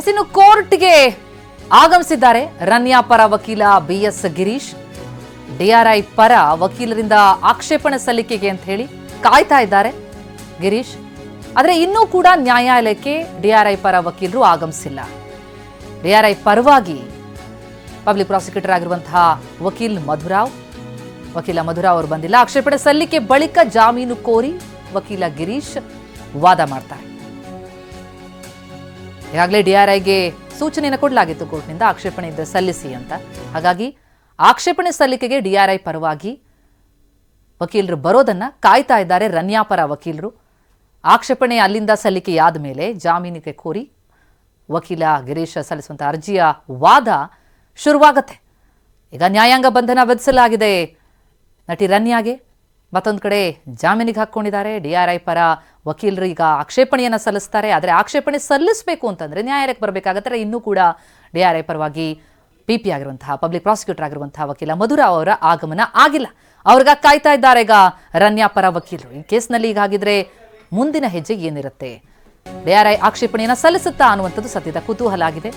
ಇನ್ನು ಕೋರ್ಟ್ಗೆ ಆಗಮಿಸಿದ್ದಾರೆ ರನ್ಯಾ ಪರ ವಕೀಲ ಬಿಎಸ್ ಗಿರೀಶ್. ಡಿಆರ್ಐ ಪರ ವಕೀಲರಿಂದ ಆಕ್ಷೇಪಣೆ ಸಲ್ಲಿಕೆಗೆ ಅಂತ ಹೇಳಿ ಕಾಯ್ತಾ ಇದ್ದಾರೆ ಗಿರೀಶ್. ಆದರೆ ಇನ್ನೂ ಕೂಡ ನ್ಯಾಯಾಲಯಕ್ಕೆ ಡಿಆರ್ಐ ಪರ ವಕೀಲರು ಆಗಮಿಸಿಲ್ಲ. ಡಿಆರ್ಐ ಪರವಾಗಿ ಪಬ್ಲಿಕ್ ಪ್ರಾಸಿಕ್ಯೂಟರ್ ಆಗಿರುವಂತಹ ವಕೀಲ ಮಧುರಾವ್ ಅವರು ಬಂದಿಲ್ಲ. ಆಕ್ಷೇಪಣೆ ಸಲ್ಲಿಕೆ ಬಳಿಕ ಜಾಮೀನು ಕೋರಿ ವಕೀಲ ಗಿರೀಶ್ ವಾದ ಮಾಡ್ತಾರೆ. ಈಗಾಗಲೇ ಡಿಆರ್ಐಗೆ ಸೂಚನೆಯನ್ನು ಕೊಡಲಾಗಿತ್ತು ಕೋರ್ಟ್ನಿಂದ, ಆಕ್ಷೇಪಣೆ ಇದ್ದರೆ ಸಲ್ಲಿಸಿ ಅಂತ. ಹಾಗಾಗಿ ಆಕ್ಷೇಪಣೆ ಸಲ್ಲಿಕೆಗೆ ಡಿಆರ್ಐ ಪರವಾಗಿ ವಕೀಲರು ಬರೋದನ್ನ ಕಾಯ್ತಾ ಇದ್ದಾರೆ ರನ್ಯಾ ಪರ ವಕೀಲರು. ಆಕ್ಷೇಪಣೆ ಅಲ್ಲಿಂದ ಸಲ್ಲಿಕೆಯಾದ ಮೇಲೆ ಜಾಮೀನಿಗೆ ಕೋರಿ ವಕೀಲ ಗಿರೀಶ್ ಸಲ್ಲಿಸುವಂತಹ ಅರ್ಜಿಯ ವಾದ ಶುರುವಾಗತ್ತೆ. ಈಗ ನ್ಯಾಯಾಂಗ ಬಂಧನ ವಿಧಿಸಲಾಗಿದೆ ನಟಿ ರನ್ಯಾಗೆ. ಮತ್ತೊಂದು ಕಡೆ ಜಾಮೀನಿಗೆ ಹಾಕ್ಕೊಂಡಿದ್ದಾರೆ. ಡಿಆರ್ಐ ಪರ ವಕೀಲರು ಈಗ ಆಕ್ಷೇಪಣೆಯನ್ನು ಸಲ್ಲಿಸ್ತಾರೆ. ಆದರೆ ಆಕ್ಷೇಪಣೆ ಸಲ್ಲಿಸಬೇಕು ಅಂತಂದ್ರೆ ನ್ಯಾಯಾಲಯಕ್ಕೆ ಬರಬೇಕಾಗತ್ತೆ. ಇನ್ನೂ ಕೂಡ ಡಿಆರ್ಐ ಪರವಾಗಿ ಪಿಪಿ ಆಗಿರುವಂತಹ ಪಬ್ಲಿಕ್ ಪ್ರಾಸಿಕ್ಯೂಟರ್ ಆಗಿರುವಂತಹ ವಕೀಲ ಮಧುರಾವ್ ಅವರ ಆಗಮನ ಆಗಿಲ್ಲ. ಅವ್ರಿಗ ಕಾಯ್ತಾ ಇದ್ದಾರೆ ಈಗ ರನ್ಯಾ ಪರ ವಕೀಲರು. ಈ ಕೇಸ್ನಲ್ಲಿ ಈಗಾಗಿದ್ರೆ ಮುಂದಿನ ಹೆಜ್ಜೆ ಏನಿರುತ್ತೆ, ಡಿಆರ್ಐ ಆಕ್ಷೇಪಣೆಯನ್ನು ಸಲ್ಲಿಸುತ್ತಾ ಅನ್ನುವಂಥದ್ದು ಸದ್ಯದ ಕುತೂಹಲ ಆಗಿದೆ.